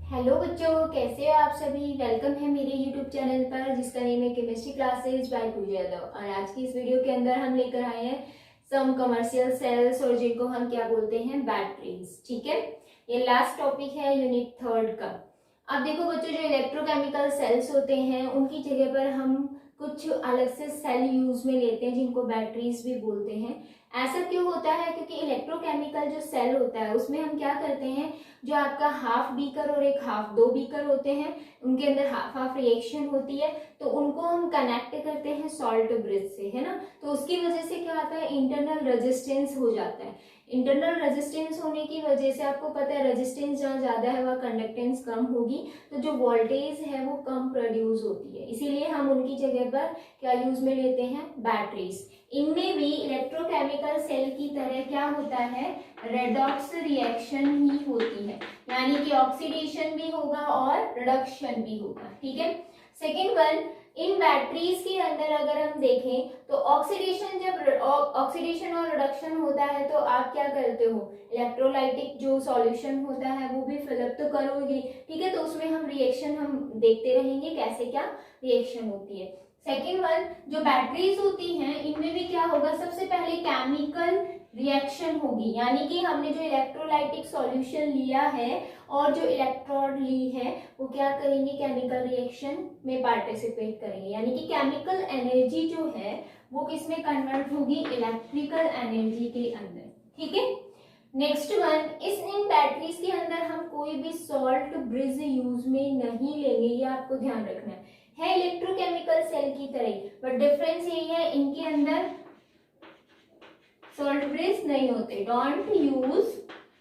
Hello बच्चों, कैसे हो आप सभी। वेलकम है मेरे यूट्यूब चैनल पर जिसका नेम है केमिस्ट्री क्लासेस बाय पूजा यादव। और आज की इस वीडियो के अंदर हम लेकर आए हैं सम कमर्शियल सेल्स और जिनको हम क्या बोलते हैं, बैटरीज। ठीक है, ये लास्ट टॉपिक है यूनिट 3 का। अब देखो बच्चों, जो इलेक्ट्रोकेमिकल सेल्स होते हैं उनकी जगह पर हम कुछ अलग से सेल यूज में लेते हैं जिनको बैटरीज भी बोलते हैं। ऐसा क्यों होता है? क्योंकि इलेक्ट्रोकेमिकल जो सेल होता है उसमें हम क्या करते हैं, जो आपका हाफ बीकर और एक हाफ दो बीकर होते हैं उनके अंदर हाफ हाफ रिएक्शन होती है, तो उनको हम कनेक्ट करते हैं सॉल्ट ब्रिज से, है ना। तो उसकी वजह से क्या आता है, इंटरनल रेजिस्टेंस हो जाता है। इंटरनल रेजिस्टेंस होने की वजह से आपको पता है रेजिस्टेंस जहाँ ज्यादा है वहाँ कंडक्टेंस कम होगी, तो जो वोल्टेज है वो कम प्रोड्यूस होती है। इसीलिए हम उनकी जगह पर क्या यूज में लेते हैं, बैटरीज। इनमें भी इलेक्ट्रोकेमिकल सेल की तरह क्या होता है, रेडॉक्स रिएक्शन ही होती है, यानी कि ऑक्सीडेशन भी होगा और रिडक्शन भी होगा। ठीक है। सेकेंड वन, इन बैटरीज के अंदर अगर हम देखें तो ऑक्सीडेशन, जब ऑक्सीडेशन और रिडक्शन होता है तो आप क्या करते हो, इलेक्ट्रोलाइटिक जो सॉल्यूशन होता है वो भी फिलअप तो करोगे। ठीक है, तो उसमें हम रिएक्शन हम देखते रहेंगे कैसे क्या रिएक्शन होती है। सेकेंड वन, जो बैटरीज होती हैं इनमें भी क्या होगा, सबसे पहले केमिकल रिएक्शन होगी, यानी कि हमने जो इलेक्ट्रोलाइटिक सॉल्यूशन लिया है और जो इलेक्ट्रोड ली है वो क्या करेंगे, केमिकल रिएक्शन में पार्टिसिपेट करेंगे, यानी कि केमिकल एनर्जी जो है वो किस में कन्वर्ट होगी, इलेक्ट्रिकल एनर्जी के अंदर। ठीक है। नेक्स्ट वन, इन बैटरीज के अंदर हम कोई भी सॉल्ट ब्रिज यूज में नहीं लेंगे, ये आपको ध्यान रखना है इलेक्ट्रोकेमिकल सेल की तरह, बट डिफरेंस यही है, इनके अंदर सॉल्ट ब्रिज नहीं होते। डोंट यूज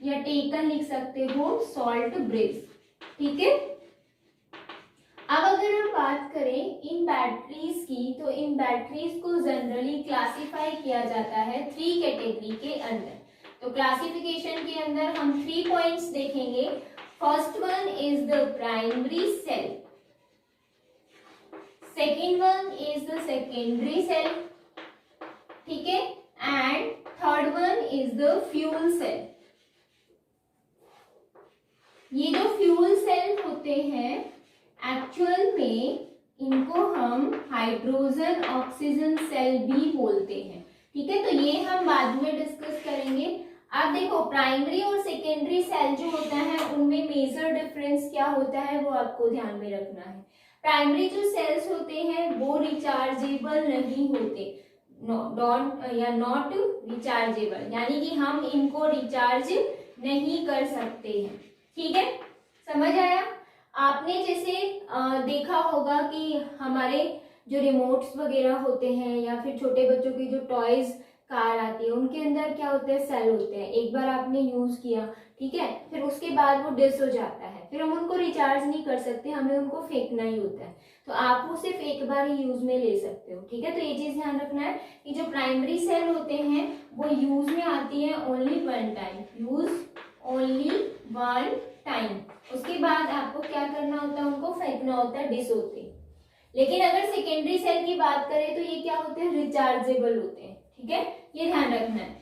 या टेकन लिख सकते हो सॉल्ट ब्रिज। ठीक है। अब अगर हम बात करें इन बैटरीज की, तो इन बैटरीज को जनरली क्लासिफाई किया जाता है 3 कैटेगरी के अंदर। तो क्लासिफिकेशन के अंदर हम 3 पॉइंट्स देखेंगे। First one is the primary cell, second one is the secondary cell, ठीक है, and third one is the fuel cell. ये जो फ्यूल सेल होते हैं एक्चुअल में इनको हम हाइड्रोजन ऑक्सीजन सेल भी बोलते हैं। ठीक है, तो ये हम बाद में डिस्कस करेंगे। अब देखो, प्राइमरी और सेकेंडरी सेल जो होता है उनमें मेजर डिफरेंस क्या होता है वो आपको ध्यान में रखना है। प्राइमरी जो सेल्स होते हैं वो रिचार्जेबल नहीं होते, नॉट रिचार्जेबल, यानी कि हम इनको रिचार्ज नहीं कर सकते हैं। ठीक है, समझ आया। आपने जैसे देखा होगा कि हमारे जो रिमोट्स वगैरह होते हैं या फिर छोटे बच्चों की जो टॉयज कार आती है उनके अंदर क्या होते हैं, सेल होते हैं। एक बार आपने यूज किया, ठीक है, फिर उसके बाद वो डिस हो जाता है, फिर हम उनको रिचार्ज नहीं कर सकते, हमें उनको फेंकना ही होता है। तो आप वो सिर्फ एक बार ही यूज में ले सकते हो। ठीक है, तो ये चीज ध्यान रखना है कि जो प्राइमरी सेल होते हैं वो यूज में आती है only one time, use only one time. उसके बाद आपको क्या करना होता है, उनको फेंकना होता है, डिस होते हैं। लेकिन अगर सेकेंडरी सेल की बात करें तो ये क्या होते हैं, रिचार्जेबल होते हैं। ठीक है, ये ध्यान रखना है।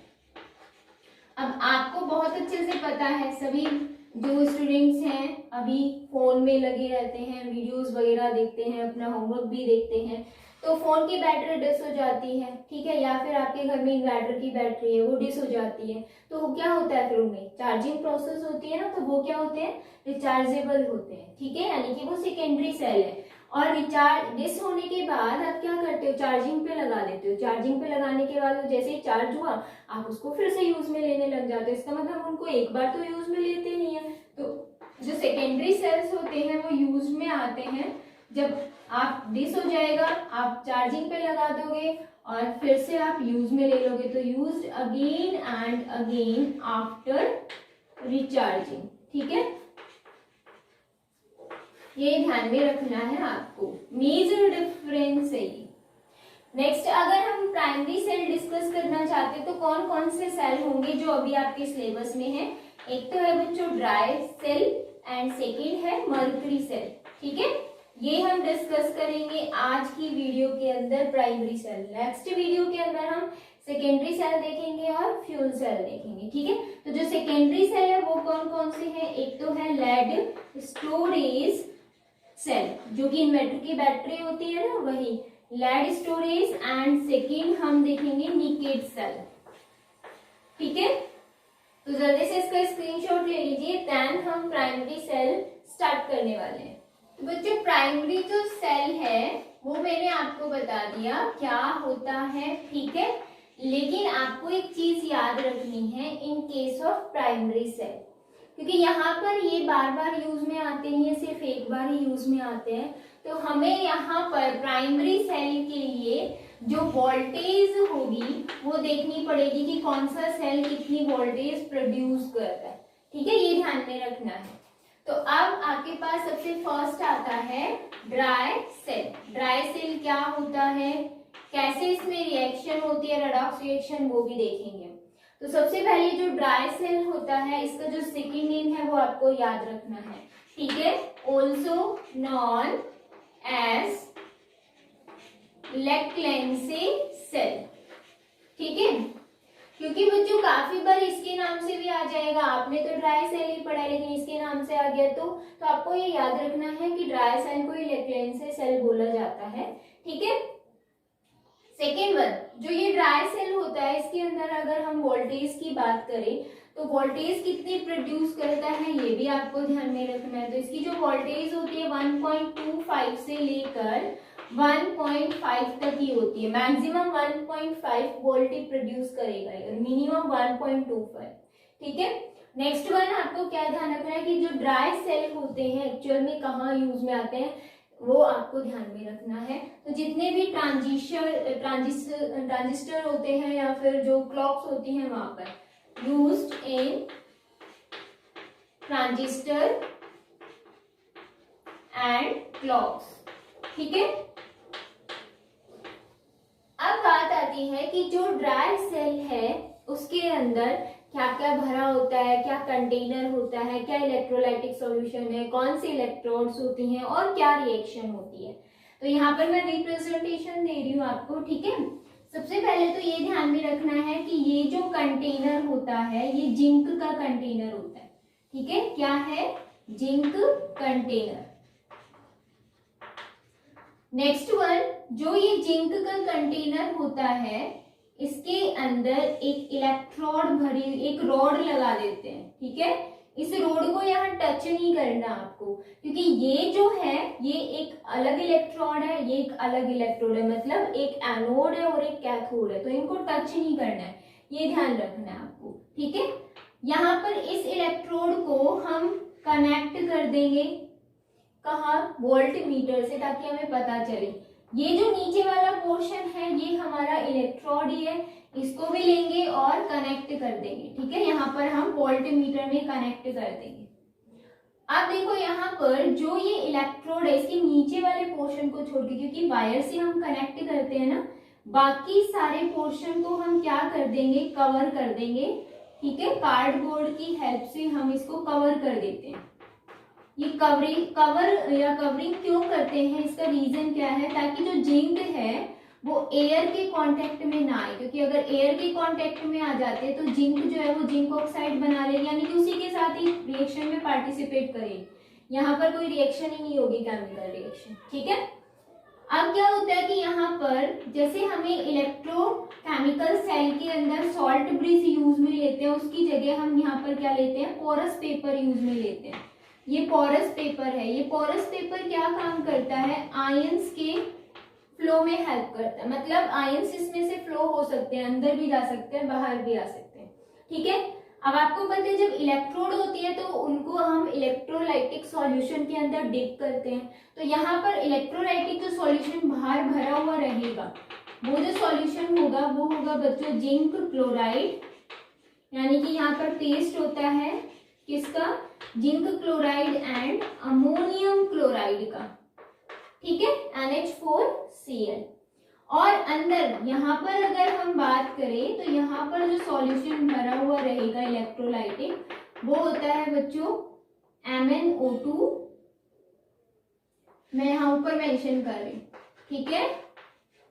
अब आपको बहुत अच्छे से पता है, सभी जो स्टूडेंट्स हैं अभी फोन में लगे रहते हैं, वीडियोस वगैरह देखते हैं, अपना होमवर्क भी देखते हैं, तो फोन की बैटरी डिस हो जाती है। ठीक है, या फिर आपके घर में इन्वर्टर की बैटरी है वो डिस हो जाती है, तो वो क्या होता है, फिर उनमें चार्जिंग प्रोसेस होती है ना, तो वो क्या होते हैं, रिचार्जेबल होते हैं। ठीक है, यानी कि वो सेकेंडरी सेल है। और रिचार्ज डिस होने के बाद आप क्या करते हो, चार्जिंग पे लगा देते हो। चार्जिंग पे लगाने के बाद जैसे ही चार्ज हुआ आप उसको फिर से यूज में लेने लग जाते हो। इसका मतलब उनको एक बार तो यूज में लेते नहीं है। तो जो सेकेंडरी सेल्स होते हैं वो यूज में आते हैं जब आप डिस हो जाएगा, आप चार्जिंग पे लगा दोगे और फिर से आप यूज में ले लोगे, तो use again and again after recharging. ठीक है, ये ध्यान में रखना है आपको, मेजर डिफरेंस है ये। नेक्स्ट, अगर हम प्राइमरी सेल डिस्कस करना चाहते हैं तो कौन कौन से सेल होंगे जो अभी आपके सिलेबस में है। एक तो है बच्चों ड्राई सेल एंड सेकेंड है मर्करी सेल। ठीक है, ये हम डिस्कस करेंगे आज की वीडियो के अंदर, प्राइमरी सेल। नेक्स्ट वीडियो के अंदर हम सेकेंडरी सेल देखेंगे और फ्यूल सेल देखेंगे। ठीक है, तो जो सेकेंडरी सेल है वो कौन कौन से हैं? एक तो है लेड स्टोरेज सेल, जो कि इन्वर्टर की बैटरी होती है ना, वही लेड स्टोरेज। एंड सेकेंड हम देखेंगे निकेट सेल। ठीक है, तो जल्दी से इसका स्क्रीनशॉट ले लीजिए, देन हम प्राइमरी सेल स्टार्ट करने वाले हैं। तो बच्चों प्राइमरी जो सेल है वो मैंने आपको बता दिया क्या होता है। ठीक है, लेकिन आपको एक चीज याद रखनी है in case of primary cell, क्योंकि यहाँ पर ये बार बार यूज में आते हैं, ये सिर्फ एक बार ही यूज में आते हैं। तो हमें यहाँ पर प्राइमरी सेल के लिए जो वोल्टेज होगी वो देखनी पड़ेगी कि कौन सा सेल कितनी वोल्टेज प्रोड्यूस करता है। ठीक है, ये ध्यान में रखना है। तो अब आपके पास सबसे फर्स्ट आता है ड्राई सेल। ड्राई सेल क्या होता है, कैसे इसमें रिएक्शन होती है, रेडॉक्स रिएक्शन, वो भी देखेंगे। तो सबसे पहले जो ड्राई सेल होता है इसका जो सेकेंड नेम है वो आपको याद रखना है। ठीक है, ऑल्सो नॉन एज लेक्लेंसी सेल। ठीक है, क्योंकि बच्चों काफी बार इसके नाम से भी आ जाएगा, आपने तो ड्राई सेल ही पढ़ा है लेकिन इसके नाम से आ गया, तो आपको ये याद रखना है कि ड्राई सेल को ही लेक्लेंसी सेल बोला जाता है। ठीक है, सेकेंड वन जो ये ड्राई सेल होता है इसके अंदर अगर हम वोल्टेज की बात करें तो वोल्टेज कितनी प्रोड्यूस करता है ये भी आपको ध्यान में रखना है। तो इसकी जो वोल्टेज होती है 1.25 से लेकर 1.5 तक ही होती है। मैक्सिमम 1.5 वोल्ट ही प्रोड्यूस करेगा और मिनिमम 1.25। ठीक है, नेक्स्ट वन आपको क्या ध्यान रखना है कि जो ड्राई सेल होते हैं एक्चुअल में कहाँ यूज में आते हैं वो आपको ध्यान में रखना है। तो जितने भी ट्रांजिस्टर होते हैं या फिर जो क्लॉक्स होती हैं वहां पर used in transistor and clocks. ठीक है, अब बात आती है कि जो ड्राई सेल है उसके अंदर क्या क्या भरा होता है, क्या कंटेनर होता है, क्या इलेक्ट्रोलाइटिक सॉल्यूशन है, कौन सी इलेक्ट्रोड्स होती हैं और क्या रिएक्शन होती है। तो यहाँ पर मैं रिप्रेजेंटेशन दे रही हूँ आपको। ठीक है, सबसे पहले तो ये ध्यान में रखना है कि ये जो कंटेनर होता है ये जिंक का कंटेनर होता है। ठीक है, क्या है? Zinc container. नेक्स्ट वन जो ये जिंक का कंटेनर होता है इसके अंदर एक इलेक्ट्रोड भरी, एक रॉड लगा देते हैं। ठीक है, इस रोड को यहाँ टच नहीं करना आपको, क्योंकि ये जो है ये एक अलग इलेक्ट्रोड है, ये एक अलग इलेक्ट्रोड है, मतलब एक एनोड है और एक कैथोड है, तो इनको टच नहीं करना है, ये ध्यान रखना है आपको। ठीक है, यहाँ पर इस इलेक्ट्रोड को हम कनेक्ट कर देंगे कहाँ? वोल्ट मीटर से, ताकि हमें पता चले। ये जो नीचे वाला पोर्शन है ये हमारा इलेक्ट्रोड ही है, इसको भी लेंगे और कनेक्ट कर देंगे। ठीक है, यहाँ पर हम वोल्ट मीटर में कनेक्ट कर देंगे। अब देखो यहाँ पर जो ये इलेक्ट्रोड है इसके नीचे वाले पोर्शन को छोड़ के, क्योंकि वायर से हम कनेक्ट करते हैं ना, बाकी सारे पोर्शन को हम क्या कर देंगे? कवर कर देंगे। ठीक है, कार्डबोर्ड की हेल्प से हम इसको कवर कर देते हैं। ये कवरिंग क्यों करते हैं, इसका रीजन क्या है? ताकि जो जिंक है वो एयर के कांटेक्ट में ना आए, क्योंकि अगर एयर के कांटेक्ट में आ जाते तो जिंक जो है वो जिंक ऑक्साइड बना लेगी, यानी कि उसी के साथ ही रिएक्शन में पार्टिसिपेट करेगी। यहाँ पर कोई रिएक्शन ही नहीं होगी, केमिकल रिएक्शन। ठीक है, अब क्या होता है कि यहाँ पर जैसे हमें इलेक्ट्रोकेमिकल सेल के अंदर सॉल्ट ब्रिज यूज में लेते हैं, उसकी जगह हम यहाँ पर क्या लेते हैं? पोरस पेपर यूज में लेते हैं। ये पोरस पेपर है। ये पोरस पेपर क्या काम करता है? आयंस के फ्लो में हेल्प करता है, मतलब आयंस इसमें से फ्लो हो सकते हैं, अंदर भी जा सकते हैं, बाहर भी आ सकते हैं। ठीक है, अब आपको पता है जब इलेक्ट्रोड होती है तो उनको हम इलेक्ट्रोलाइटिक सॉल्यूशन के अंदर डिप करते हैं। तो यहाँ पर इलेक्ट्रोलाइटिक जो सॉल्यूशन बाहर भरा हुआ रहेगा, वो जो सॉल्यूशन होगा वो होगा बच्चों जिंक क्लोराइड, यानी कि यहाँ पर पेस्ट होता है किसका? Zinc chloride and ammonium chloride का। ठीक है, NH4Cl। और अंदर यहाँ पर अगर हम बात करें तो यहाँ पर जो सॉल्यूशन भरा हुआ रहेगा इलेक्ट्रोलाइटिक वो होता है बच्चों MnO2, मैं यहाँ ऊपर मेंशन कर रही हूँ। ठीक है,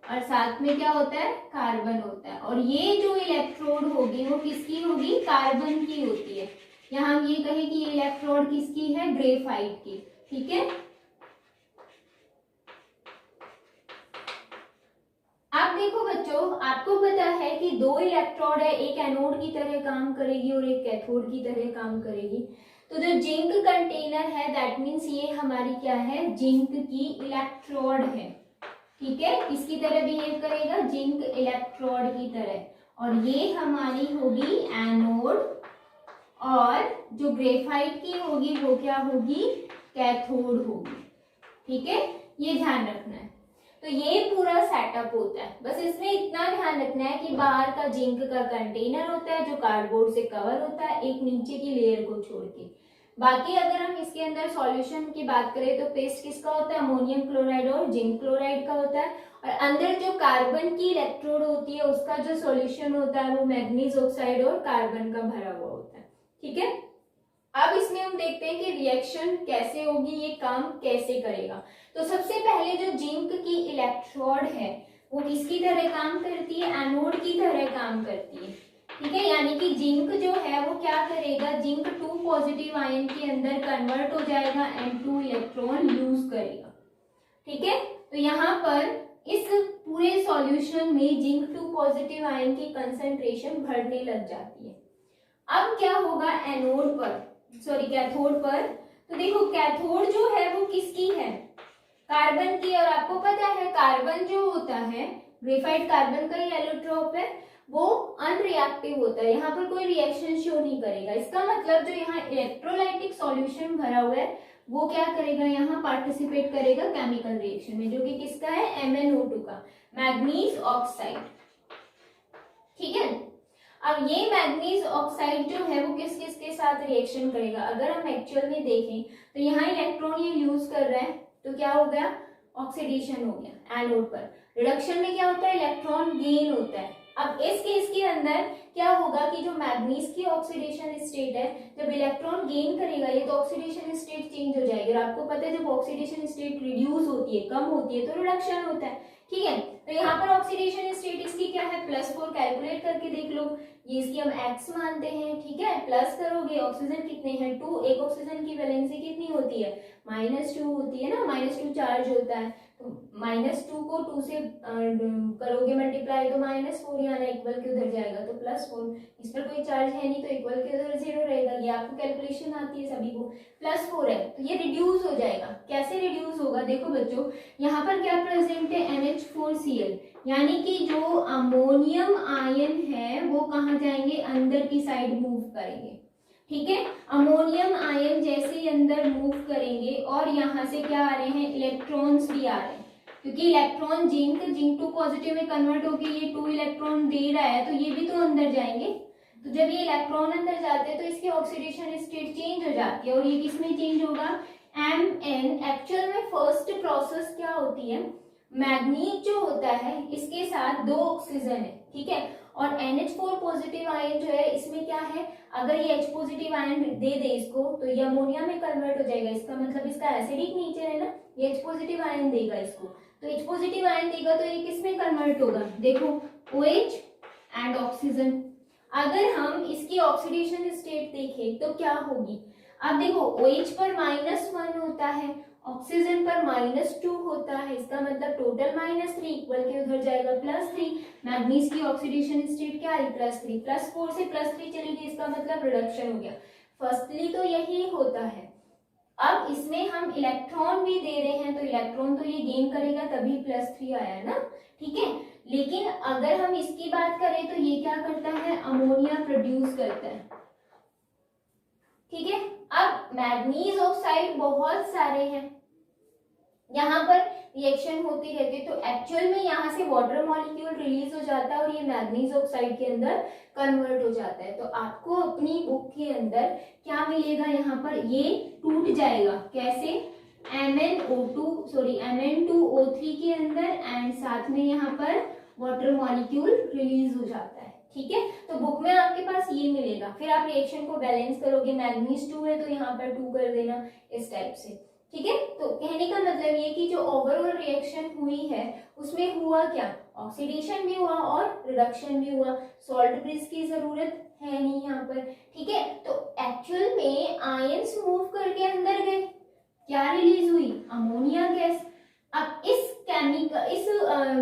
और साथ में क्या होता है, कार्बन होता है। और ये जो इलेक्ट्रोड होगी वो किसकी होगी, कार्बन की होती है, या हम ये कहें कि ये इलेक्ट्रोड किसकी है, ग्रेफाइट की। ठीक है, आप देखो बच्चों, आपको पता है कि दो इलेक्ट्रोड है, एक एनोड की तरह काम करेगी और एक कैथोड की तरह काम करेगी। तो जो जिंक कंटेनर है दैट मीन्स ये हमारी क्या है, जिंक की इलेक्ट्रोड है। ठीक है, किसकी तरह बिहेव करेगा, जिंक इलेक्ट्रोड की तरह। और ये हमारी होगी एनोड, और जो ग्रेफाइट की होगी वो क्या होगी, कैथोड होगी। ठीक है, ये ध्यान रखना है। तो ये पूरा सेटअप होता है, बस इसमें इतना ध्यान रखना है कि बाहर का जिंक का कंटेनर होता है जो कार्डबोर्ड से कवर होता है, एक नीचे की लेयर को छोड़ के। बाकी अगर हम इसके अंदर सॉल्यूशन की बात करें तो पेस्ट किसका होता है, अमोनियम क्लोराइड और जिंक क्लोराइड का होता है। और अंदर जो कार्बन की इलेक्ट्रोड होती है उसका जो सॉल्यूशन होता है वो मैग्नीज ऑक्साइड और कार्बन का भरा हुआ होता है। ठीक है, अब इसमें हम देखते हैं कि रिएक्शन कैसे होगी, ये काम कैसे करेगा। तो सबसे पहले जो जिंक की इलेक्ट्रोड है वो किसकी तरह काम करती है, एनोड की तरह काम करती है। ठीक है, यानी कि जिंक जो है वो क्या करेगा, जिंक 2 पॉजिटिव आयन के अंदर कन्वर्ट हो जाएगा एंड 2 इलेक्ट्रॉन यूज करेगा। ठीक है, तो यहाँ पर इस पूरे सॉल्यूशन में जिंक 2 पॉजिटिव आयन की कंसंट्रेशन बढ़ने लग जाती है। अब क्या होगा एनोड पर, सॉरी कैथोड पर, तो देखो कैथोड जो है वो किसकी है, कार्बन की। और आपको पता है कार्बन जो होता है, ग्रेफाइट कार्बन का ही एलोट्रोप है, वो अनरिएक्टिव होता है, यहाँ पर कोई रिएक्शन शो नहीं करेगा। इसका मतलब जो यहाँ इलेक्ट्रोलाइटिक सॉल्यूशन भरा हुआ है वो क्या करेगा, यहाँ पार्टिसिपेट करेगा केमिकल रिएक्शन में, जो कि किसका है, MnO2 का, मैग्नीज ऑक्साइड। ठीक है, अब ये मैग्नीज ऑक्साइड जो है वो किस किस के साथ रिएक्शन करेगा, अगर हम एक्चुअल में देखें तो यहाँ इलेक्ट्रॉन ये यूज कर रहा है तो क्या हो गया, ऑक्सीडेशन हो गया एनोड पर। रिडक्शन में क्या होता है, इलेक्ट्रॉन गेन होता है। अब इस केस के अंदर क्या होगा कि जो मैग्नीज की ऑक्सीडेशन स्टेट है, जब इलेक्ट्रॉन गेन करेगा ये तो ऑक्सीडेशन स्टेट चेंज हो जाएगी। और आपको पता है जब ऑक्सीडेशन स्टेट रिड्यूस होती है, कम होती है, तो रिडक्शन होता है। ठीक है, तो यहाँ पर ऑक्सीडेशन स्टेट इसकी क्या है, +4, कैलकुलेट करके देख लो, ये इसकी हम x मानते हैं। ठीक है, प्लस करोगे, ऑक्सीजन कितने हैं, 2, एक ऑक्सीजन की वैलेंसी कितनी होती है, -2 होती है ना, -2 चार्ज होता है, तो -2 को 2 से करोगे मल्टीप्लाई तो -4 यहाँ इक्वल के उधर जाएगा तो +4, इस पर कोई चार्ज है नहीं तो इक्वल के उधर 0 रहेगा। ये आपको कैलकुलेशन आती है सभी को, +4 है तो ये रिड्यूस हो जाएगा। कैसे रिड्यूस होगा, देखो बच्चों यहाँ पर क्या प्रेजेंट है, NH4Cl, यानी कि जो अमोनियम आयन है वो कहाँ जाएंगे, अंदर की साइड मूव करेंगे। ठीक है, अमोनियम आयन जैसे ही अंदर मूव करेंगे और यहाँ से क्या आ रहे हैं, इलेक्ट्रॉन्स भी आ रहे हैं, क्योंकि इलेक्ट्रॉन जिंक 2 पॉजिटिव में कन्वर्ट होकर ये 2 इलेक्ट्रॉन दे रहा है तो ये भी तो अंदर जाएंगे। तो जब ये इलेक्ट्रॉन अंदर जाते हैं तो इसकी ऑक्सीडेशन स्टेट चेंज हो जाती है, और ये किसमें चेंज होगा, Mn। एक्चुअल में फर्स्ट प्रोसेस क्या होती है, मैग्नीज जो होता है इसके साथ 2 ऑक्सीजन है। ठीक है, और NH4 पॉजिटिव आयन जो है इसमें क्या है, अगर ये H पॉजिटिव आयन दे दे इसको तो ये अमोनिया में कन्वर्ट हो जाएगा, इसका मतलब इसका एसिडिक नेचर है ना, ये H पॉजिटिव आयन देगा इसको, तो H पॉजिटिव आयन देगा तो ये किसमें कन्वर्ट होगा, देखो OH एंड ऑक्सीजन। अगर हम इसकी ऑक्सीडेशन स्टेट देखें तो क्या होगी, अब देखो OH पर -1 होता है, ऑक्सीजन पर -2 होता है, इसका मतलब टोटल -3 इक्वल के उधर जाएगा +3। मैग्नीज की ऑक्सीडेशन स्टेट क्या है, +3, +4 से +3 चली गई, इसका मतलब रिडक्शन हो गया। फर्स्टली तो यही होता है। अब इसमें हम इलेक्ट्रॉन भी दे रहे हैं तो इलेक्ट्रॉन तो ये गेन करेगा तभी +3 आया है ना। ठीक है, लेकिन अगर हम इसकी बात करें तो ये क्या करता है, अमोनिया प्रोड्यूस करता है। ठीक है, अब मैग्नीज ऑक्साइड बहुत सारे हैं, यहाँ पर रिएक्शन होती रहती है, तो एक्चुअल में यहाँ से वाटर मॉलिक्यूल रिलीज हो जाता है और ये मैग्नीज ऑक्साइड के अंदर कन्वर्ट हो जाता है। तो आपको अपनी बुक के अंदर क्या मिलेगा, यहाँ पर ये टूट जाएगा, कैसे, Mn2O3 के अंदर, एंड साथ में यहाँ पर वाटर मॉलिक्यूल रिलीज हो जाता है। ठीक है, तो बुक में आपके पास ये मिलेगा, फिर आप रिएक्शन को बैलेंस करोगे, मैग्नीज 2 है तो यहाँ पर 2 कर देना, इस टाइप से। ठीक है। तो कहने का मतलब ये कि जो ओवरऑल रिएक्शन हुई है उसमें हुआ क्या, ऑक्सीडेशन भी हुआ और रिडक्शन भी हुआ। सॉल्ट ब्रिज की जरूरत है नहीं यहाँ पर, ठीक है। तो एक्चुअल में आयंस मूव करके अंदर गए, क्या रिलीज हुई, अमोनिया गैस। अब इस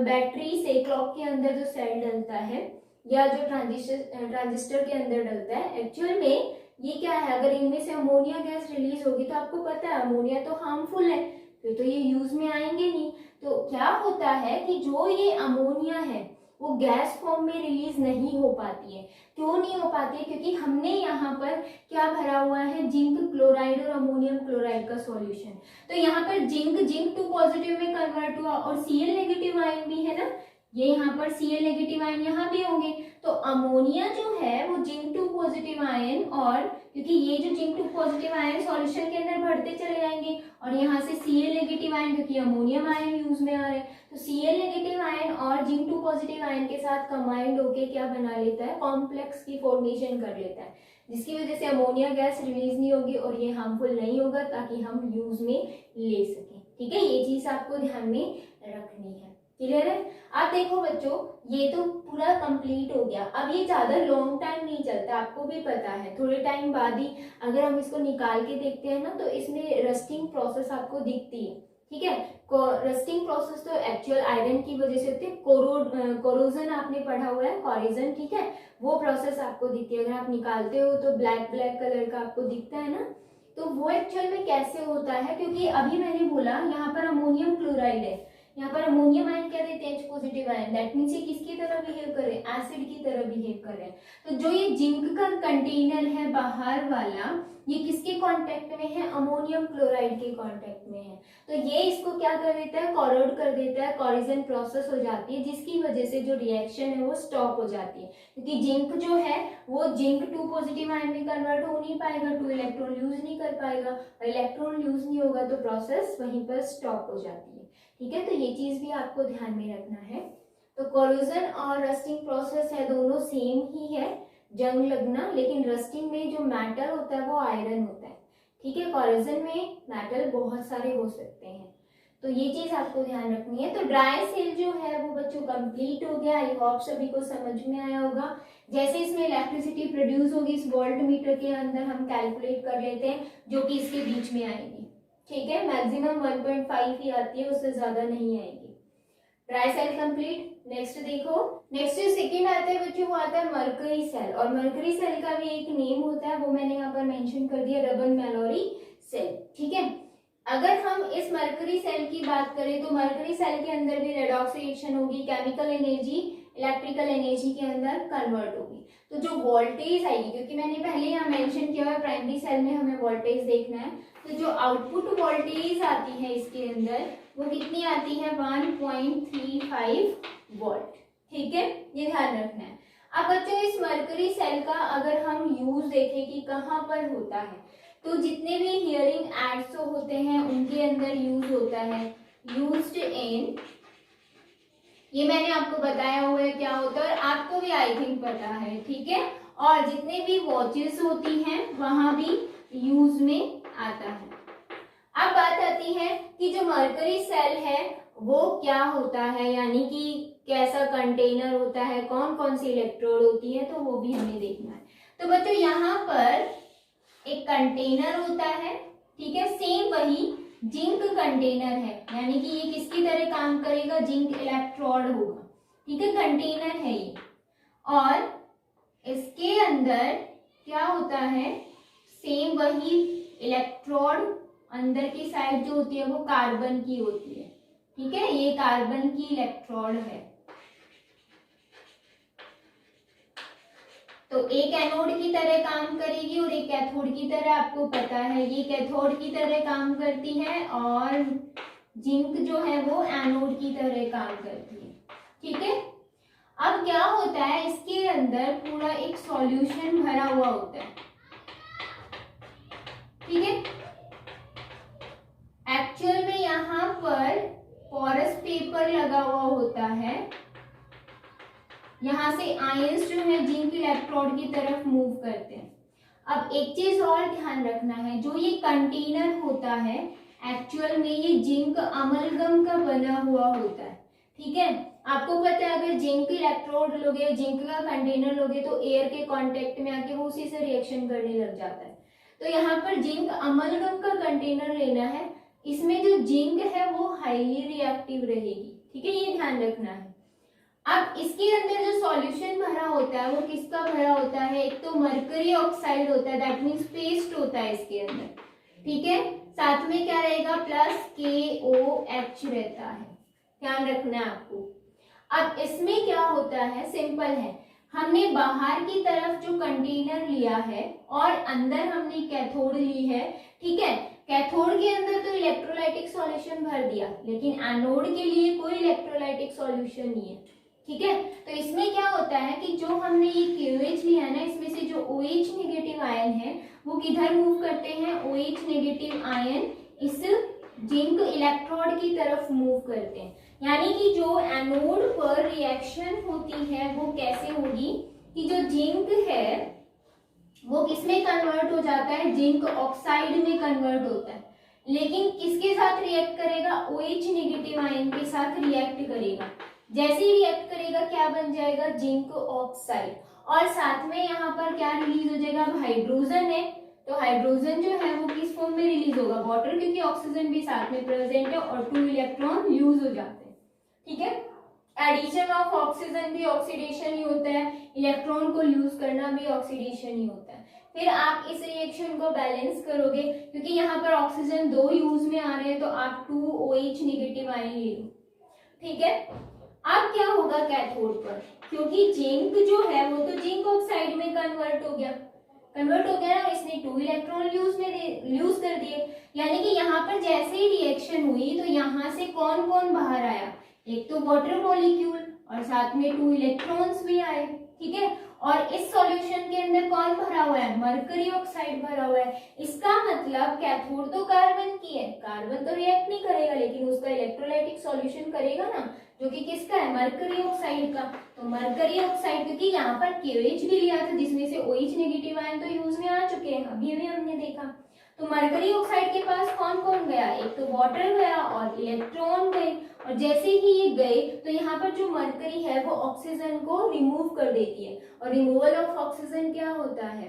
बैटरी से क्लॉक के अंदर जो सेल डलता है या जो ट्रांजिस्टर के अंदर डलता है, एक्चुअल में ये क्या है, अगर इनमें से अमोनिया गैस रिलीज होगी तो आपको पता है अमोनिया तो हार्मफुल है, फिर तो ये यूज में आएंगे नहीं। तो क्या होता है कि जो ये अमोनिया है वो गैस फॉर्म में रिलीज नहीं हो पाती है। क्यों नहीं हो पाती है, क्योंकि हमने यहाँ पर क्या भरा हुआ है, जिंक क्लोराइड और अमोनियम क्लोराइड का सॉल्यूशन। तो यहाँ पर जिंक 2 पॉजिटिव में कन्वर्ट हुआ और Cl नेगेटिव आयन भी है ना, ये यहाँ पर Cl नेगेटिव आयन यहाँ भी होंगे। तो अमोनिया जो है वो जिंक 2 पॉजिटिव आयन, और क्योंकि ये जो जिंक 2 पॉजिटिव आयन सॉल्यूशन के अंदर बढ़ते चले जाएंगे, और यहाँ से Cl नेगेटिव आयन, क्योंकि अमोनियम आयन यूज में आ रहे हैं, तो Cl नेगेटिव आयन और जिंक 2 पॉजिटिव आयन के साथ कंबाइंड होके क्या बना लेता है, कॉम्प्लेक्स की फॉर्मेशन कर लेता है, जिसकी वजह से अमोनिया गैस रिलीज नहीं होगी और ये हार्मफुल नहीं होगा, ताकि हम यूज में ले सकें। ठीक है, ये चीज आपको ध्यान में रखनी है। क्लियर है। आप देखो बच्चों, ये तो पूरा कंप्लीट हो गया। अब ये ज्यादा लॉन्ग टाइम नहीं चलता, आपको भी पता है, थोड़े टाइम बाद ही अगर हम इसको निकाल के देखते हैं ना, तो इसमें रस्टिंग प्रोसेस आपको दिखती है। ठीक है, रस्टिंग प्रोसेस तो एक्चुअल आयरन की वजह से होती है। कोरोजन आपने पढ़ा हुआ है, कोरिजन, ठीक है, वो प्रोसेस आपको दिखती है। अगर आप निकालते हो तो ब्लैक कलर का आपको दिखता है ना, तो वो एक्चुअल में कैसे होता है, क्योंकि अभी मैंने बोला यहाँ पर अमोनियम क्लोराइड है, यहाँ पर अमोनियम आयन क्या देते हैं, H positive ion, that means ये किसकी तरह बिहेव कर रहे हैं, एसिड की तरह बिहेव कर रहे हैं। तो जो ये जिंक का कंटेनर है बाहर वाला, ये किसके कांटेक्ट में है, अमोनियम क्लोराइड के कांटेक्ट में है। तो ये इसको क्या कर देता है, कोरोड कर देता है, कोरिजन प्रोसेस हो जाती है, जिसकी वजह से जो रिएक्शन है वो स्टॉप हो जाती है, क्योंकि जिंक जो है वो जिंक 2 पॉजिटिव आयन में कन्वर्ट हो नहीं पाएगा, 2 इलेक्ट्रॉन यूज नहीं कर पाएगा, और इलेक्ट्रॉन यूज नहीं होगा तो प्रोसेस वहीं पर स्टॉप हो जाती है। ठीक है, तो ये चीज भी आपको ध्यान में रखना है। तो कोरोजन और रस्टिंग प्रोसेस है, दोनों सेम ही है, जंग लगना, लेकिन रस्टिंग में जो मेटल होता है वो आयरन होता है। ठीक है, कोरोजन में मेटल बहुत सारे हो सकते हैं, तो ये चीज आपको ध्यान रखनी है। तो ड्राई सेल जो है वो बच्चों कंप्लीट हो गया। आई होप सभी को समझ में आया होगा। जैसे इसमें इलेक्ट्रिसिटी प्रोड्यूस होगी, इस वोल्ट मीटर के अंदर हम कैलकुलेट कर लेते हैं, जो कि इसके बीच में आएगी। ठीक है, मैक्सिमम 1.5 ही आती है, उससे ज्यादा नहीं आएगी। Dry cell complete. नेक्स्ट देखो, नेक्स्ट जो सेकंड आता है बच्चों वो आता है मरकरी सेल, और मरकरी सेल का भी एक नेम होता है, वो मैंने यहाँ पर मेंशन कर दिया, रबन मैलोरी सेल। ठीक है, अगर हम इस मरकरी सेल की बात करें तो मरकरी सेल के अंदर भी रेडॉक्स रिएक्शन होगी, केमिकल एनर्जी इलेक्ट्रिकल एनर्जी के अंदर कन्वर्ट होगी। तो जो वोल्टेज आएगी, क्योंकि मैंने पहले यहाँ मेंशन किया हुआ प्राइमरी सेल में हमें वोल्टेज देखना है, तो जो आउटपुट वोल्टेज आती है इसके अंदर वो कितनी आती है, 1.35 वोल्ट। ठीक है, ये ध्यान रखना है। अब बच्चों इस मरकरी सेल का अगर हम यूज देखें कि कहाँ पर होता है, तो जितने भी हियरिंग एड्स होते हैं उनके अंदर यूज होता है, यूज्ड इन, ये मैंने आपको बताया हुआ है क्या होता है, और आपको भी आई थिंक पता है। ठीक है, और जितने भी वॉचेस होती हैं वहां भी यूज में आता है। अब बात आती है कि जो मरकरी सेल है वो क्या होता है, यानी कि कैसा कंटेनर होता है, कौन कौन सी इलेक्ट्रोड होती है, तो वो भी हमें देखना है। तो बच्चों यहाँ पर एक कंटेनर होता है, ठीक है, सेम वही जिंक कंटेनर है, यानी कि ये किसकी तरह काम करेगा, जिंक इलेक्ट्रोड होगा। ठीक है, कंटेनर है ये, और इसके अंदर क्या होता है, सेम वही इलेक्ट्रोड, अंदर की साइड जो होती है वो कार्बन की होती है। ठीक है, ये कार्बन की इलेक्ट्रोड है। तो एक एनोड की तरह काम करेगी और एक कैथोड की तरह, आपको पता है ये कैथोड की तरह काम करती है, और जिंक जो है वो एनोड की तरह काम करती है। ठीक है, अब क्या होता है, इसके अंदर पूरा एक सॉल्यूशन भरा हुआ होता है। ठीक है, एक्चुअल में यहाँ पर पोरस पेपर लगा हुआ होता है, यहां से आयंस जो है जिंक इलेक्ट्रोड की तरफ मूव करते हैं। अब एक चीज और ध्यान रखना है, जो ये कंटेनर होता है एक्चुअल में ये जिंक अमलगम का बना हुआ होता है। ठीक है, आपको पता है अगर जिंक इलेक्ट्रोड लोगे, जिंक का कंटेनर लोगे तो एयर के कांटेक्ट में आके वो उसी से रिएक्शन करने लग जाता है। तो यहाँ पर जिंक अमलगम का कंटेनर लेना है, इसमें जो जिंक है वो हाईली रिएक्टिव रहेगी। ठीक है, ये ध्यान रखना है। अब इसके अंदर जो सॉल्यूशन भरा होता है वो किसका भरा होता है, एक तो मरकरी ऑक्साइड होता है, दैट मीन्स पेस्ट होता है इसके अंदर। ठीक है, साथ में क्या रहेगा, प्लस KOH रहता है, ध्यान रखना है आपको। अब इसमें क्या होता है, सिंपल है, हमने बाहर की तरफ जो कंटेनर लिया है और अंदर हमने कैथोड ली है। ठीक है, कैथोड के अंदर तो इलेक्ट्रोलाइटिक सॉल्यूशन भर दिया, लेकिन एनोड के लिए कोई इलेक्ट्रोलाइटिक सॉल्यूशन नहीं है। ठीक है, तो इसमें क्या होता है कि जो हमने ये KOH लिया है ना, इसमें से जो OH नेगेटिव आयन है वो किधर मूव करते हैं, OH नेगेटिव आयन इस जिंक इलेक्ट्रोड की तरफ मूव करते हैं। यानी कि जो एनोड पर रिएक्शन होती है वो कैसे होगी कि जो जिंक है वो किसमें कन्वर्ट हो जाता है, जिंक ऑक्साइड में कन्वर्ट होता है, लेकिन किसके साथ रिएक्ट करेगा, OH नेगेटिव आयन के साथ रिएक्ट करेगा। जैसे ही रिएक्ट करेगा क्या बन जाएगा, जिंक ऑक्साइड, और साथ में यहाँ पर क्या रिलीज हो जाएगा, हाइड्रोजन है, तो हाइड्रोजन जो है वो किस फॉर्म में रिलीज होगा, वाटर, क्योंकि ऑक्सीजन भी साथ में प्रेजेंट है और 2 इलेक्ट्रॉन यूज हो जाते हैं। ठीक है, एडिशन ऑफ ऑक्सीजन भी ऑक्सीडेशन ही होता है, इलेक्ट्रॉन को यूज करना भी ऑक्सीडेशन ही होता है। फिर आप इस रिएक्शन को बैलेंस करोगे, क्योंकि यहाँ पर ऑक्सीजन 2 यूज में आ रहे हैं, तो आप 2 OH नेगेटिव आयन ले लो। ठीक है, अब क्या होगा कैथोड पर, क्योंकि जिंक जो है वो तो जिंक ऑक्साइड में कन्वर्ट हो गया ना, इसने 2 इलेक्ट्रॉन यूज कर दिए। यानी कि यहाँ पर जैसे ही रिएक्शन हुई तो यहाँ से कौन कौन बाहर आया, एक तो वाटर मॉलिक्यूल और साथ में 2 इलेक्ट्रॉन्स भी आए। ठीक है, और इस सॉल्यूशन के अंदर कौन भरा हुआ है, मरकरी ऑक्साइड भरा हुआ है। इसका मतलब कैथोड तो कार्बन की है, कार्बन तो रिएक्ट नहीं करेगा, लेकिन उसका इलेक्ट्रोलाइटिक सॉल्यूशन करेगा ना, जो कि किसका है, मरकरी ऑक्साइड का। तो मरकरी ऑक्साइड, क्योंकि यहाँ पर KOH भी लिया था जिसमें से OH नेगेटिव आयन तो यूज में आ चुके हैं, अभी हमने देखा। तो मरकरी ऑक्साइड के पास कौन कौन गया, एक तो वाटर गया और इलेक्ट्रॉन गए, और जैसे ही ये गए तो यहाँ पर जो मरकरी है वो ऑक्सीजन को रिमूव कर देती है, और रिमूवल ऑफ ऑक्सीजन क्या होता है,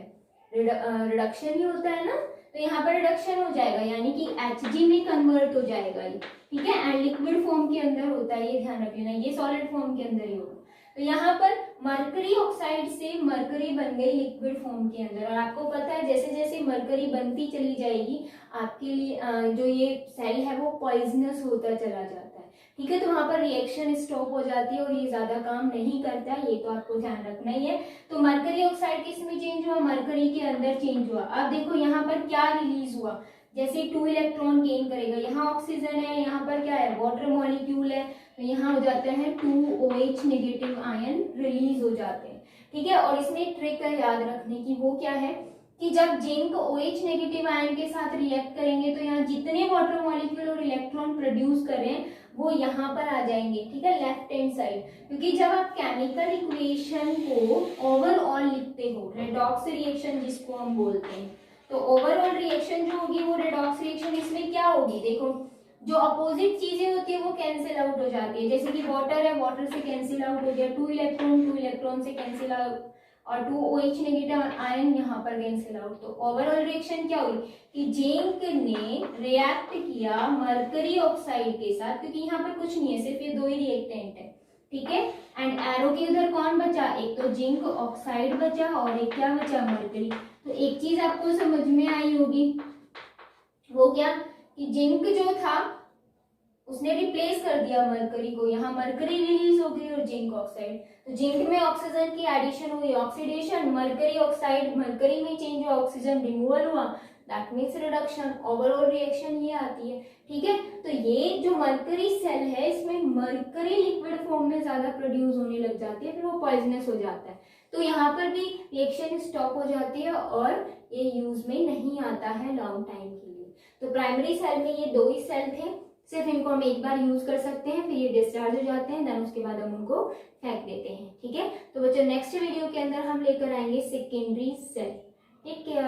रिडक्शन ही होता है ना। तो यहाँ पर रिडक्शन हो जाएगा, यानी कि Hg में कन्वर्ट हो जाएगा ये। ठीक है, एंड लिक्विड फॉर्म के अंदर होता है, ये ध्यान रख लेना, ये सॉलिड फॉर्म के अंदर ही होगा। तो यहाँ पर मरकरी ऑक्साइड से मरकरी बन गई लिक्विड फॉर्म के अंदर, और आपको पता है जैसे जैसे मरकरी बनती चली जाएगी आपके लिए जो ये सेल है वो पॉइजनस होता चला जाता है। ठीक है, तो वहां पर रिएक्शन स्टॉप हो जाती है और ये ज्यादा काम नहीं करता है, ये तो आपको ध्यान रखना ही है। तो मरकरी ऑक्साइड किस में चेंज हुआ, मरकरी के अंदर चेंज हुआ। अब देखो यहाँ पर क्या रिलीज हुआ, जैसे 2 इलेक्ट्रॉन गेन करेगा, यहाँ ऑक्सीजन है, यहाँ पर क्या है, वाटर मॉलिक्यूल है, तो यहाँ हो जाता है 2 OH नेगेटिव आयन रिलीज हो जाते हैं। ठीक है, और इसमें ट्रिक है याद रखने की, वो क्या है कि जब जिंक OH नेगेटिव आयन के साथ रिएक्ट करेंगे तो यहाँ जितने वाटर मॉलिक्यूल और इलेक्ट्रॉन प्रोड्यूस कर रहे हैं वो यहाँ पर आ जाएंगे। ठीक है, लेफ्ट हैंड साइड, क्योंकि जब आप केमिकल इक्वेशन को ओवरऑल लिखते हो, रेडॉक्स रिएक्शन जिसको हम बोलते हैं, तो ओवरऑल रिएक्शन जो होगी वो रेडॉक्स रिएक्शन, इसमें क्या होगी, देखो जो अपोजिट चीजें होती है वो कैंसिल आउट हो जाती है। जैसे कि वाटर है, वाटर से कैंसिल आउट हो गया, 2 इलेक्ट्रॉन से कैंसिल आउट, और 2 OH नेगेटिव आयन यहाँ पर कैंसिल आउट। तो ओवरऑल रिएक्शन क्या हुई कि जिंक ने रिएक्ट किया मरकरी ऑक्साइड के साथ, क्योंकि यहाँ पर कुछ नहीं है, सिर्फ ये 2 ही रिएक्टेंट है। ठीक है, एंड एरो के उधर कौन बचा, एक तो जिंक ऑक्साइड बचा और एक क्या बचा, मरकरी। तो एक चीज आपको समझ में आई होगी, वो क्या कि जिंक जो था उसने रिप्लेस कर दिया मरकरी को, यहाँ मरकरी रिलीज हो गई और जिंक ऑक्साइड, तो जिंक में ऑक्सीजन की एडिशन हुई, ऑक्सीडेशन, मरकरी ऑक्साइड मरकरी में चेंज हुआ, ऑक्सीजन रिमूवल हुआ, that means reduction. Overall reaction ये आती है। ठीक है, तो ये जो मरकरी सेल है इसमें मरकरी लिक्विड फॉर्म में ज्यादा प्रोड्यूस होने लग जाती है, फिर वो पॉइजनस हो जाता है, तो यहाँ पर भी रिएक्शन स्टॉप हो जाती है और ये यूज में नहीं आता है लॉन्ग टाइम के लिए। तो प्राइमरी सेल में ये 2 ही सेल थे, सिर्फ इनको हम एक बार यूज कर सकते हैं, फिर ये डिस्चार्ज हो जाते हैं, देन उसके बाद हम उनको फेंक देते हैं। ठीक है, तो बच्चों नेक्स्ट वीडियो के अंदर हम लेकर आएंगे सेकेंडरी सेल। Take care.